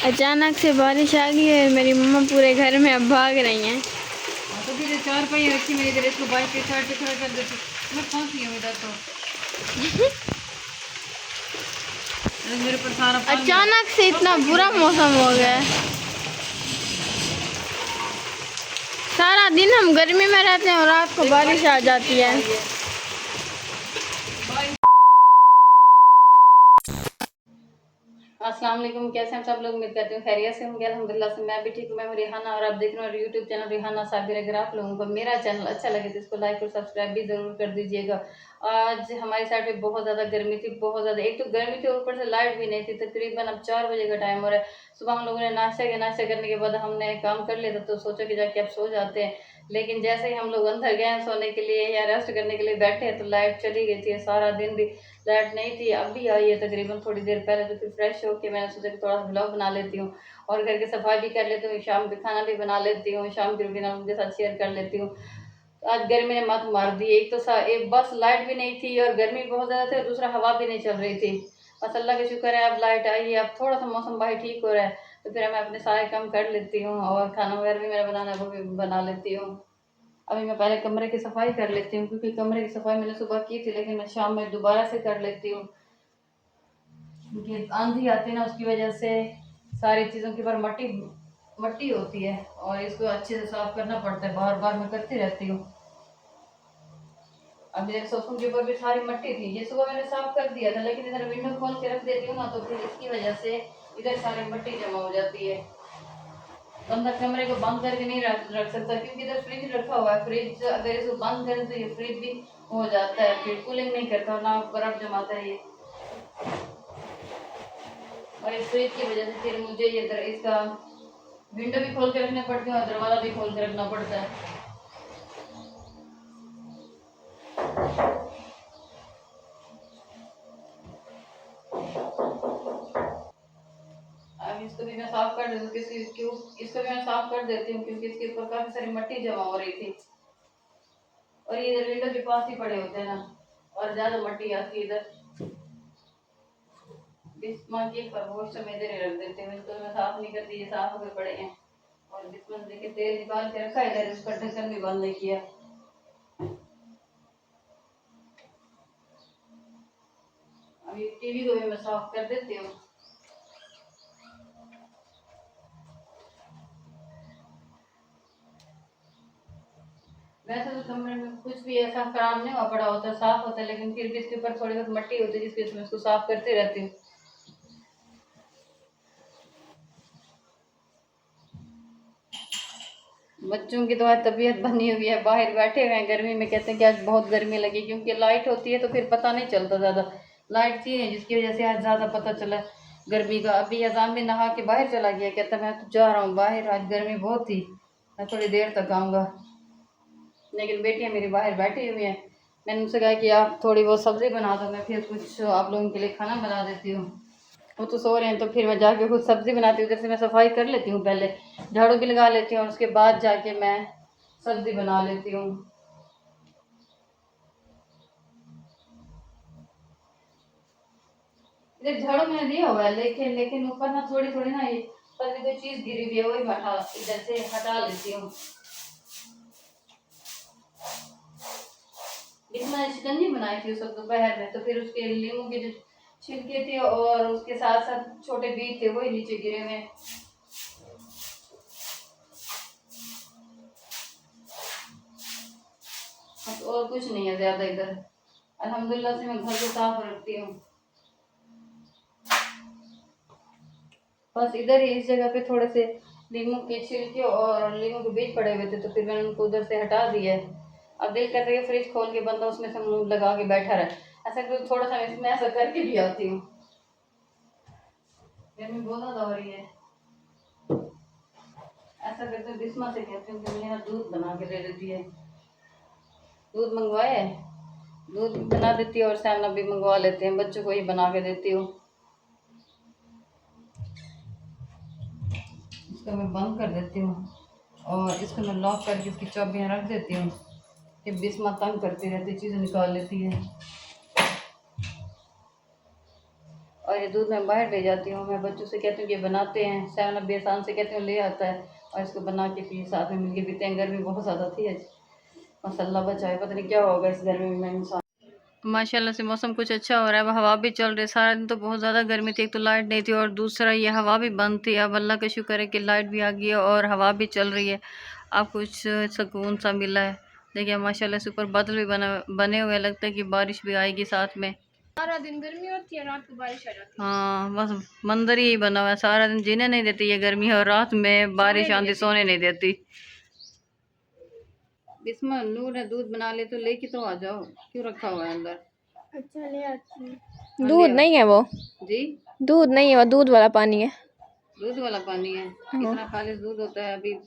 अचानक से बारिश आ गई है। मेरी मम्मा पूरे घर में अब भाग रही हैं। तो फिर चार पहिए रखी मेरी इधर, इसको बाइक के साइड पे खड़ा कर देती। मैं फंसी हूँ इधर तो मेरे पर सारा अचानक से इतना बुरा मौसम हो गया है। सारा दिन हम गर्मी में रहते हैं और रात को बारिश आ जाती है। अस्सलाम वालेकुम, कैसे हैं सब लोग? उम्मीद करती हूँ खैरियत से होंगे। अल्हम्दुलिल्लाह से मैं भी ठीक हूँ। मैं हूँ रिहाना और आप देख रहे हो यूट्यूब चैनल रिहाना साबिर। अगर आप लोगों को मेरा चैनल अच्छा लगे तो इसको लाइक और सब्सक्राइब भी ज़रूर कर दीजिएगा। आज हमारी साइड पे बहुत ज़्यादा गर्मी थी, बहुत ज़्यादा। एक तो गर्मी थी, ऊपर से लाइट भी नहीं थी। तकरीबन अब 4 बजे का टाइम हो रहा है। सुबह हम लोगों ने नाश्ता करने के बाद हमने काम कर लिया था, तो सोचा कि जाके अब सो जाते हैं। लेकिन जैसे ही हम लोग अंदर गए सोने के लिए या रेस्ट करने के लिए बैठे तो लाइट चली गई थी। सारा दिन भी लाइट नहीं थी, अब भी आई है तकरीबन थोड़ी देर पहले। तो फिर फ्रेश होके मैंने सोचा कि थोड़ा सा ब्लॉग बना लेती हूँ और घर की सफाई भी कर लेती हूँ, शाम के खाना भी बना लेती हूँ, शाम की रूटीन उनके साथ शेयर कर लेती हूँ। तो आज गर्मी ने मत मार दी। एक तो एक बस लाइट भी नहीं थी और गर्मी बहुत ज़्यादा थी और दूसरा हवा भी नहीं चल रही थी। बस अल्लाह का शुक्र है अब लाइट आई है, अब थोड़ा सा मौसम भाई ठीक हो रहा है। तो फिर मैं अपने सारे काम कर लेती हूँ और खाना वगैरह भी मेरा बनाना है वो भी बना लेती हूँ। अभी मैं पहले कमरे की सफाई कर लेती हूँ, क्योंकि कमरे की सफाई मैंने सुबह की थी लेकिन मैं शाम में दोबारा से कर लेती हूँ, क्योंकि आंधी आती है ना, उसकी वजह से सारी चीज़ों के ऊपर मट्टी मट्टी होती है और इसको अच्छे से साफ करना पड़ता है। बार बार मैं करती रहती हूँ। अब मेरे सोफों के ऊपर भी सारी मट्टी थी, ये सुबह मैंने साफ कर दिया था, लेकिन इधर विंडो खोल के रख देती हूँ ना, तो फिर इसकी वजह से इधर सारी मट्टी जमा हो जाती है। बंदा कमरे को बंद करके नहीं रख सकता, क्योंकि इधर फ्रिज रखा हुआ है। फ्रिज अगर इसको बंद करें तो ये फ्रिज भी हो जाता है, फिर कूलिंग नहीं करता ना बर्फ जमाता है ये। और इस फ्रिज की वजह से फिर मुझे ये इसका विंडो भी खोल के रखना पड़ती है और दरवाजा भी खोल के रखना पड़ता है। अब इसको भी मैं साफ कर देती हूँ, इसको भी मैं साफ कर देती हूँ क्योंकि इसके ऊपर काफी सारी मिट्टी जमा हो रही थी और ये इधर विंडो के पास ही पड़े होते हैं ना, और ज्यादा मिट्टी आती है इधर। बिस्मा की खरगोश में इधर ही रख देते हैं, इसको मैं साफ नहीं करती, ये साफ होकर पड़े हैं। और बिस्मा देखिए तेल निकाल के रखा है इधर, इसका ढक्कन भी बंद नहीं किया। अभी टीवी को भी मैं साफ कर देती हूँ। वैसे तो कमरे में कुछ भी ऐसा खराब नहीं हुआ पड़ा होता, साफ होता है, लेकिन फिर भी इसके ऊपर थोड़ी बहुत मिट्टी होती है, जिसकी मैं इसको साफ करती रहती हूँ। बच्चों की तो आज तबीयत बनी हुई है, बाहर बैठे हुए हैं गर्मी में, कहते हैं कि आज बहुत गर्मी लगी, क्योंकि लाइट होती है तो फिर पता नहीं चलता ज़्यादा। लाइट थी नहीं, जिसकी वजह से आज ज़्यादा पता चला गर्मी का। अभी अजान भी नहा के बाहर चला गया, कहता मैं तो जा रहा हूँ बाहर, आज गर्मी बहुत थी, मैं थोड़ी देर तक आऊँगा। लेकिन बेटियाँ मेरी बाहर बैठी हुई हैं। मैंने उनसे कहा कि आप थोड़ी बहुत सब्ज़ी बना दो, मैं फिर कुछ आप लोगों के लिए खाना बना देती हूँ। वो तो सो रहे हैं तो फिर मैं जाके खुद सब्ज़ी बनाती हूँ। उधर से मैं सफाई कर लेती हूँ, पहले झाड़ू भी लगा लेती हूँ और उसके बाद जाके मैं सब्ज़ी बना लेती हूँ। इधर झाड़ू मैंने दिया हुआ है, लेकिन लेकिन ऊपर ना थोड़ी थोड़ी ना ये पर कोई चीज़ गिरी हुई है, वही मैं इधर से हटा लेती हूँ। इतना शिकंजी बनाई थी उस वक्त दोपहर में, तो फिर उसके नींबू के जो छिलके थे और उसके साथ साथ छोटे बीज थे वही नीचे गिरे हुए। तो और कुछ नहीं है ज्यादा इधर, अल्हम्दुलिल्लाह से मैं घर को साफ रखती हूँ। बस इधर ही इस जगह पे थोड़े से नींबू के छिलके और नींबू के बीज पड़े हुए थे, तो फिर मैंने उनको उधर से हटा दिया है। अब दिल करता है कि फ्रिज खोल के बंदा उसमें से मुंह लगा के बैठा रहे, ऐसा तो थोड़ा सा इसमें ऐसा करके भी आती हूँ। गर्मी बहुत ज्यादा हो रही है, ऐसा करते हुए बिस्मा से कहती हूँ कि मेरा दूध बना के दे देती है। दूध मंगवाए, दूध भी बना देती है और सैमना भी मंगवा लेते हैं, बच्चों को ही बना के देती हूँ। इसको मैं बंद कर देती हूँ और इसको मैं लॉक करके इसकी चाबियाँ रख देती हूँ कि बिस्मा तंग करती रहती, चीज़ें निकाल लेती है। और ये दूध मैं बाहर ले जाती हूँ। मैं बच्चों से कहती हूँ कि बनाते हैं, 7 बेसान से कहती हूँ ले आता है और इसको बना के फिर साथ में मिलके पीते हैं। गर्मी बहुत ज़्यादा थी आज, मसाला बचाए, पता नहीं क्या होगा इस गर्मी में इंसान। माशाल्लाह से मौसम कुछ अच्छा हो रहा है, अब हवा भी चल रही है। सारा दिन तो बहुत ज़्यादा गर्मी थी, एक तो लाइट नहीं थी और दूसरा ये हवा भी बंद थी। अब अल्लाह का शुक्र है कि लाइट भी आ गई है और हवा भी चल रही है। अब कुछ सुकून सा मिला है। देखिए माशाल्लाह से ऊपर बादल भी बने हुए, लगता है कि बारिश भी आएगी साथ में। सारा दिन गर्मी होती है, रात को बारिश आ जाती है। हाँ बस मंदिर ही बना हुआ है, सारा दिन जीने नहीं देती ये गर्मी और रात में बारिश आंधी सोने नहीं देती। इसमें नूर है, दूध बना ले तो लेके तो आ जाओ, क्यों रखा हुआ है अंदर? अच्छा ले आती हूँ। दूध नहीं है वो, जी दूध नहीं है वो, दूध वाला पानी है। दूध वाला पानी है? कितना खालिश दूध होता है, अभी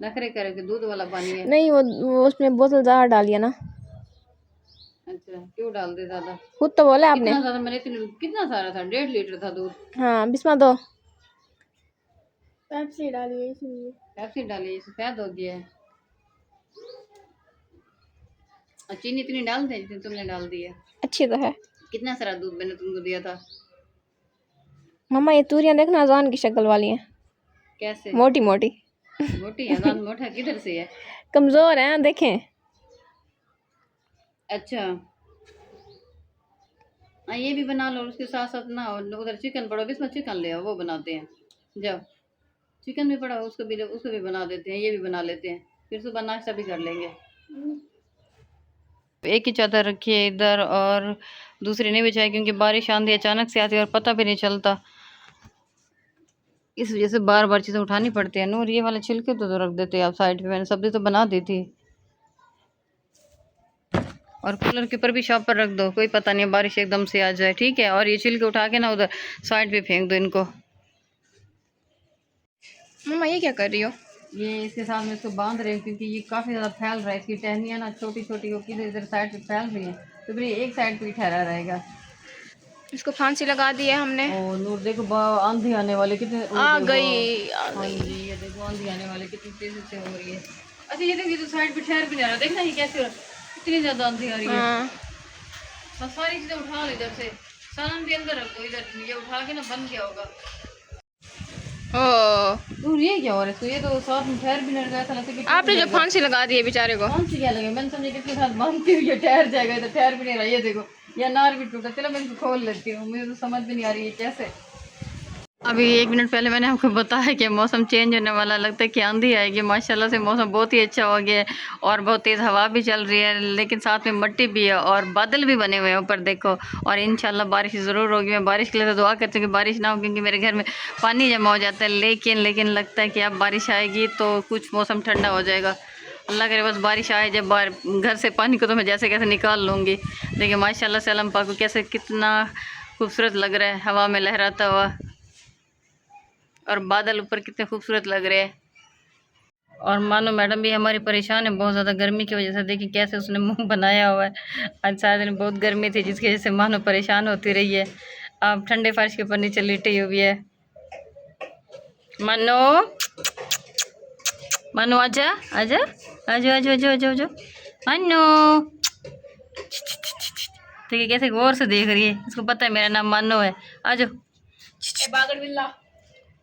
नखरे करे कि दूध वाला पानी है। नहीं वो उसमें बोतल ज़्यादा डाली है ना। अच्छा क्यों डाल दे ज़्यादा? खुद तो बोला आपने। कितना ज़्यादा? मैंने कितना सारा था, 1.5 लीटर था दूध। हाँ बिस्मा दो। पेप्सी डाली है इसलिए। पेप्सी डाली, सफेद हो गया है। और चीनी इतनी डाल दे जितनी तुमने डाल दी है। अच्छी तो है। कितना सारा दूध मैंने तुमको दिया था? मम्मा ये तूरियां देखना अजान की शक्ल वाली हैं, कैसे? मोटी मोटी। मोटी है? दांत मोटा किधर से है? कमजोर हैं देखें। अच्छा हाँ ये भी बना लो, उसके साथ साथ ना उधर चिकन पड़ा, इसमें चिकन ले आओ, वो बनाते हैं। जाओ चिकन भी पड़ा, उसको भी बना देते हैं, ये भी बना लेते हैं, फिर सुबह नाश्ता भी कर लेंगे। एक ही चादर रखी है इधर और दूसरी नहीं बिछाई क्योंकि बारिश आंधी अचानक से आती है और पता भी नहीं चलता, इस वजह से बार बार चीज़ें उठानी पड़ती है। नूर ये वाले छिलके तो रख देते हैं आप साइड पे, मैंने सब्जी तो बना दी थी। और कूलर के ऊपर भी शॉप पर रख दो, कोई पता नहीं बारिश एकदम से आ जाए, ठीक है। और ये छिलके उठा के ना उधर साइड पे फेंक दो इनको। मम्मा ये क्या कर रही हो? ये इसके साथ में इसको बांध रहे हैं क्योंकि ये काफ़ी ज़्यादा फैल रहा है, इसकी टहनियाँ ना छोटी छोटी होकर इधर इधर साइड पे फैल रही हैं, तो फिर ये एक साइड पे ही ठहरा रहेगा। इसको फांसी लगा दी है हमने। और नूर देखो आंधी आने वाले कितने आ गई हाँ जी ये देखो आंधी आने वाले कितनी तेजी से हो रही है। अच्छा ये देखो ये तो साइड पे ठहर भी नहीं रहा, देखना ये कैसे हो रहा है, इतनी ज़्यादा आंधी आ रही है। हाँ। बस सारी चीज़ें उठा लो इधर से, सामान भी अंदर रख दो इधर, ये उठा के ना बंद किया होगा। ओ नूर ये क्या हो रहा है इसको, ये तो साथ में ठहर भी नहीं रहा, ऐसा लगता है कि आपने जो फांसी लगा दी है बेचारे को। कौन सी क्या लगे, मैंने समझा किसके साथ बांधती हुई ये ठहर जाएगा, तो ठहर भी नहीं रहा। ये देखो ये अनार भी टूटा, चलो मैं इसको खोल लेती हूँ, मुझे तो समझ भी नहीं आ रही है कैसे। अभी 1 मिनट पहले मैंने आपको बताया कि मौसम चेंज होने वाला, लगता है कि आंधी आएगी। माशाल्लाह से मौसम बहुत ही अच्छा हो गया है और बहुत तेज़ हवा भी चल रही है, लेकिन साथ में मिट्टी भी है और बादल भी बने हुए हैं ऊपर देखो। और इंशाल्लाह बारिश ज़रूर होगी। मैं बारिश के लिए तो दुआ करती हूँ कि बारिश ना हो क्योंकि मेरे घर में पानी जमा हो जाता है, लेकिन लगता है कि अब बारिश आएगी तो कुछ मौसम ठंडा हो जाएगा। अल्लाह करे बस बारिश आए, जब घर से पानी को तो मैं जैसे कैसे निकाल लूँगी। देखिए माशाल्लाह से अल्लाह पाक को कैसे कितना खूबसूरत लग रहा है हवा में लहराता हुआ, और बादल ऊपर कितने खूबसूरत लग रहे हैं। और मानो मैडम भी हमारी परेशान है बहुत ज़्यादा गर्मी की वजह से, देखिए कैसे उसने मुंह बनाया हुआ है। आज सारा दिन बहुत गर्मी थी जिसकी वजह से मानो परेशान होती रही है। अब ठंडे फर्श के ऊपर नीचे लेटी हुई है। मानो मानो आजा आजा आजा आजा आजा आजा आजा मानो, देखिए कैसे गौर से देख रही है, इसको पता है मेरा नाम मानो है। आजो बागड़ बिल्ला।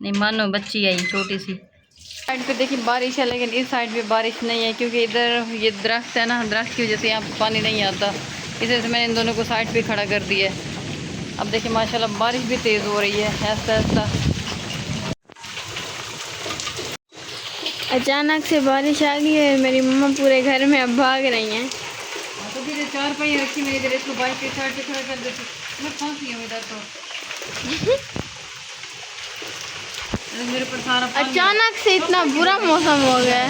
नहीं मानो बच्ची आई छोटी सी। साइड पे देखिए बारिश है, लेकिन इस साइड पे बारिश नहीं है क्योंकि इधर ये दरख्त है ना, दरख्त की वजह से यहाँ पे पानी नहीं आता, इस वजह से मैंने इन दोनों को साइड पे खड़ा कर दिया है। अब देखिए माशाल्लाह बारिश भी तेज़ हो रही है ऐसा ऐसा। अचानक से बारिश आ गई है, मेरी मम्मा पूरे घर में अब भाग रही हैं। तो फिर 4 पहिए रखी मेरी इधर, इसको बाइक के साइड पे खड़ा कर देती, मैं फंसी हूँ इधर तो। मेरे पर सारा अचानक से इतना बुरा मौसम हो गया है।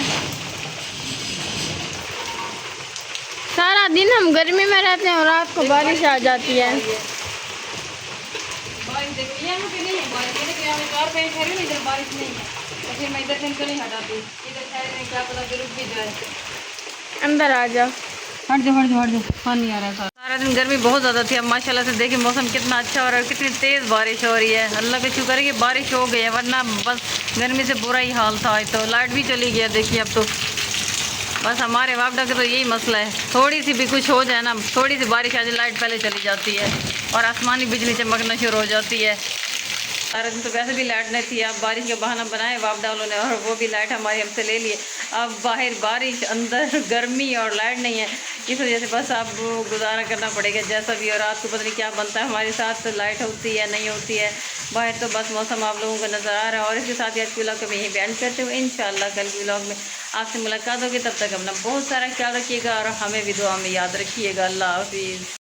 सारा दिन हम गर्मी में रहते हैं और रात को बारिश आ जाती है। बारिश देखो यहाँ पे नहीं है बारिश, लेकिन यहाँ 4 पहिए ठहरे ना, इधर बारिश नहीं है, तो फिर मैं इधर से इनको नहीं हटाती, इधर ठहरे क्या पता फिर रुक भी जाए। अंदर आ जाओ। हट जाओ पानी आ रहा है सारा दिन गर्मी बहुत ज़्यादा थी। अब माशाल्लाह से देखिए मौसम कितना अच्छा हो रहा है, कितनी तेज़ बारिश हो रही है। अल्लाह का शुक्र है कि बारिश हो गई है, वरना बस गर्मी से बुरा ही हाल था। आज तो लाइट भी चली गया देखिए। अब तो बस हमारे वापडा का तो यही मसला है, थोड़ी सी भी कुछ हो जाए ना, थोड़ी सी बारिश आ जाए लाइट पहले चली जाती है। और आसमानी बिजली चमकना शुरू हो जाती है। सारा दिन तो वैसे भी लाइट नहीं थी, अब बारिश का बहाना बनाए वापस डालों ने और वो भी लाइट हमारी हमसे ले लिए। अब बाहर बारिश, अंदर गर्मी और लाइट नहीं है, इस वजह से बस अब गुजारा करना पड़ेगा जैसा भी। और रात को पता नहीं क्या बनता है हमारे साथ, लाइट होती है नहीं होती है बाहर। तो बस मौसम आप लोगों को नज़र आ रहा है। और इसके साथ ही आज की व्लॉग को मैं यहीं बैंड करते हुए इंशाल्लाह कल की व्लॉग में आपसे मुलाकात होगी। तब तक अपना बहुत सारा ख्याल रखिएगा और हमें भी दुआ में याद रखिएगा। अल्लाह हाफिज़।